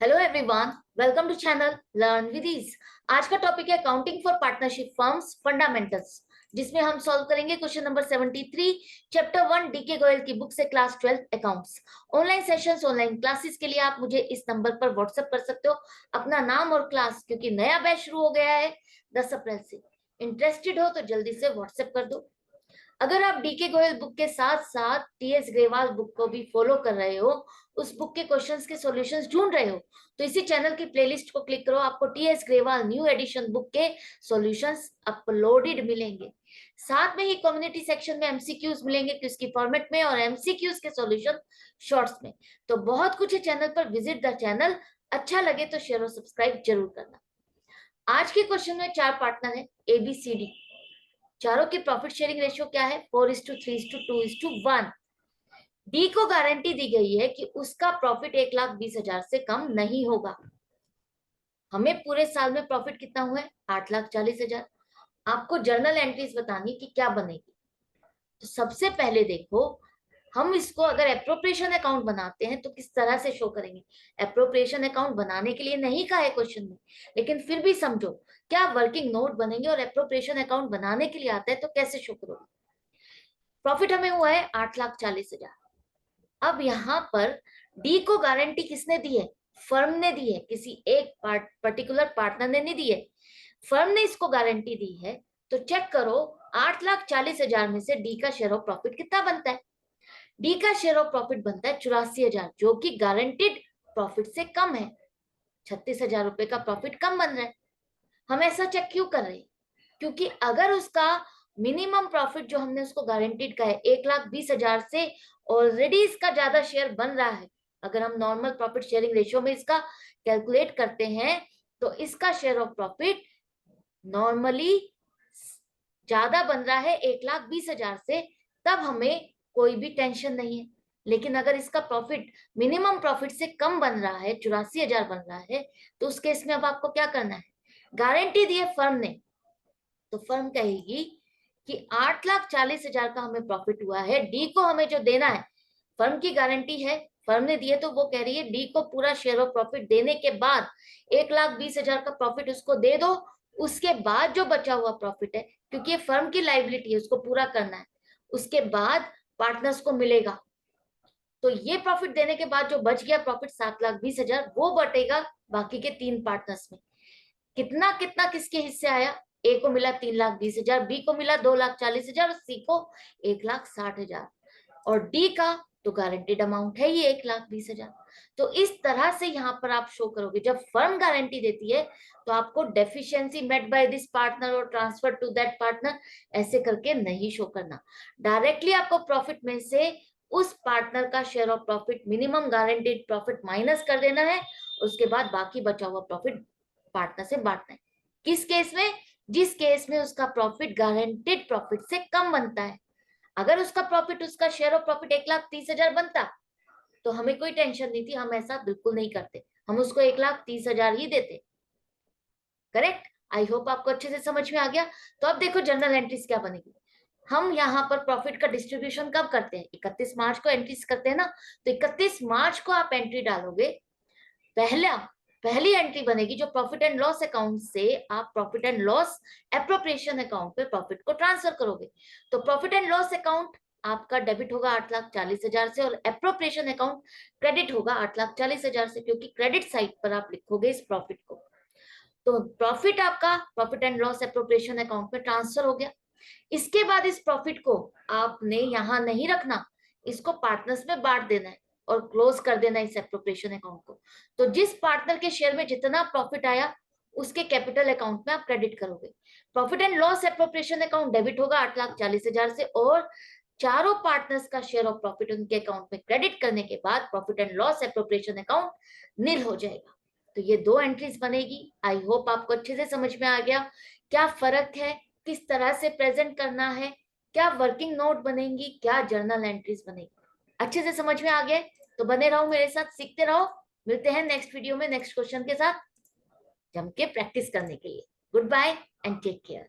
Hello everyone, welcome to channel learn with ease. आज का topic है accounting for partnership firms fundamentals, जिसमें हम सॉल्व करेंगे question number 73 chapter 1 DK Goyal की बुक से class 12 accounts. Online sessions, online classes के लिए आप मुझे इस नंबर पर व्हाट्सएप कर सकते हो अपना नाम और क्लास, क्योंकि नया बैच शुरू हो गया है 10 अप्रैल से। इंटरेस्टेड हो तो जल्दी से व्हाट्सएप कर दो। अगर आप डीके गोयल बुक के साथ साथ टीएस ग्रेवाल बुक को भी फॉलो कर रहे हो, उस बुक के क्वेश्चंस के सॉल्यूशंस ढूंढ रहे हो, तो इसी चैनल की प्लेलिस्ट को क्लिक करो। आपको TS Grewal new edition book के सॉल्यूशंस अपलोडेड मिलेंगे। साथ में ही कम्युनिटी सेक्शन में एमसीक्यूज मिलेंगे क्विज की फॉर्मेट में, और एमसीक्यूज के सॉल्यूशन शॉर्ट्स में। तो बहुत कुछ है चैनल पर, विजिट द चैनल। अच्छा लगे तो शेयर और सब्सक्राइब जरूर करना। आज के क्वेश्चन में 4 पार्टनर है ABCD। चारों की प्रॉफिट शेयरिंग रेशियो क्या है? 4:3:2:1। डी को गारंटी दी गई है कि उसका प्रॉफिट 1,20,000 से कम नहीं होगा। हमें पूरे साल में प्रॉफिट कितना हुआ है? 8,40,000। आपको जर्नल एंट्रीज बतानी कि क्या बनेगी। तो सबसे पहले देखो, हम इसको अगर एप्रोप्रिएशन अकाउंट बनाते हैं तो किस तरह से शो करेंगे। एप्रोप्रिएशन अकाउंट बनाने के लिए नहीं कहा है क्वेश्चन में, लेकिन फिर भी समझो, क्या वर्किंग नोट बनेंगे और एप्रोप्रिएशन अकाउंट बनाने के लिए आता है तो कैसे शो करोगे। प्रॉफिट हमें हुआ है 8,40,000। अब यहाँ पर डी को गारंटी किसने दी है? फर्म ने दी है, किसी एक पर्टिकुलर पार्टनर ने नहीं दी है, फर्म ने इसको गारंटी दी है। तो चेक करो, 8,40,000 में से डी का शेयर ऑफ प्रॉफिट कितना बनता है? डी का शेयर ऑफ प्रॉफिट बनता है 84,000, जो कि गारंटीड प्रॉफिट से कम है। 36,000 रुपए का प्रॉफिट कम बन रहा है। हम ऐसा चेक क्यों कर रहे हैं? क्योंकि अगर उसका मिनिमम प्रॉफिट जो हमने उसको गारंटीड का है 1,20,000 से ऑलरेडी इसका ज्यादा शेयर बन रहा है। अगर हम नॉर्मल प्रॉफिट शेयरिंग रेशियो में इसका कैलकुलेट करते हैं तो इसका शेयर ऑफ प्रॉफिट नॉर्मली ज्यादा बन रहा है 1,20,000 से, तब हमें कोई भी टेंशन नहीं है। लेकिन अगर इसका प्रॉफिट मिनिमम प्रॉफिट से कम बन रहा है, 84,000 बन रहा है, तो उस केस में अब आपको क्या करना है? गारंटी दी है फर्म ने, तो फर्म कहेगी कि 8,40,000 का हमें प्रॉफिट हुआ है, डी को हमें जो देना है, फर्म की गारंटी है, फर्म ने दिए, तो वो कह रही है डी को पूरा शेयर ऑफ प्रॉफिट देने के बाद 1,20,000 का प्रॉफिट उसको दे दो। उसके बाद जो बचा हुआ प्रॉफिट है, क्योंकि ये फर्म की लाइबिलिटी है, उसको पूरा करना है, उसके बाद पार्टनर्स को मिलेगा। तो ये प्रॉफिट देने के बाद जो बच गया प्रॉफिट 7,20,000, वो बटेगा बाकी के 3 पार्टनर्स में। कितना कितना किसके हिस्से आया? ए को मिला 3,20,000, बी को मिला 2,40,000 और सी को 1,60,000। और डी का तो गारंटीड अमाउंट है ये 1,20,000। तो इस तरह से यहाँ पर आप शो करोगे। जब फर्म गारंटी देती है तो आपको deficiency met by this partner और ट्रांसफर टू दैट पार्टनर ऐसे करके नहीं शो करना। डायरेक्टली आपको प्रॉफिट में से उस पार्टनर का share of profit, minimum guaranteed profit minus कर देना है। उसके बाद बाकी बचा हुआ प्रॉफिट पार्टनर से बांटना है। किस केस में? जिस केस में उसका प्रॉफिट गारंटेड प्रॉफिट से कम बनता है। अगर उसका प्रॉफिट, उसका शेयर ऑफ प्रॉफिट 1,30,000 बनता तो हमें कोई टेंशन नहीं थी, हम ऐसा बिल्कुल नहीं करते, हम उसको 1,30,000 ही देते। करेक्ट? आई होप आपको अच्छे से समझ में आ गया। तो अब देखो जर्नल एंट्रीज क्या बनेगी। हम यहाँ पर प्रॉफिट का डिस्ट्रीब्यूशन कब करते हैं? 31 मार्च को एंट्रीज करते हैं ना। तो 31 मार्च को आप एंट्री डालोगे। पहली एंट्री बनेगी जो प्रॉफिट एंड लॉस अकाउंट से आप profit and loss appropriation account पे प्रॉफिट को ट्रांसफर करोगे। तो प्रॉफिट एंड लॉस अकाउंट आपका डेबिट होगा 8,40,000 से, और एप्रोप्रिएशन अकाउंट क्रेडिट होगा 8,40,000 से, क्योंकि क्रेडिट साइड पर आप लिखोगे इस प्रॉफिट को। तो प्रॉफिट आपका profit and loss appropriation account में ट्रांसफर हो गया। इसके बाद इस प्रॉफिट को आपने यहां नहीं रखना, इसको पार्टनर्स में बांट देना है और क्लोज कर देना इस एप्रोप्रिएशन अकाउंट को। तो जिस पार्टनर के शेयर में जितना प्रॉफिट आया उसके कैपिटल अकाउंट में आप क्रेडिट करोगे। Profit and loss appropriation account debit होगा 8,40,000 से, और चारों पार्टनर्स का शेयर ऑफ प्रॉफिट उनके अकाउंट में क्रेडिट करने के बाद profit and loss appropriation account nil हो जाएगा। तो ये 2 एंट्रीज बनेगी। आई होप आपको अच्छे से समझ में आ गया क्या फर्क है, किस तरह से प्रेजेंट करना है, क्या वर्किंग नोट बनेंगी, क्या जर्नल एंट्रीज बनेगी। अच्छे से समझ में आ गए? तो बने रहो मेरे साथ, सीखते रहो। मिलते हैं नेक्स्ट वीडियो में नेक्स्ट क्वेश्चन के साथ जम के प्रैक्टिस करने के लिए। Good bye and take care.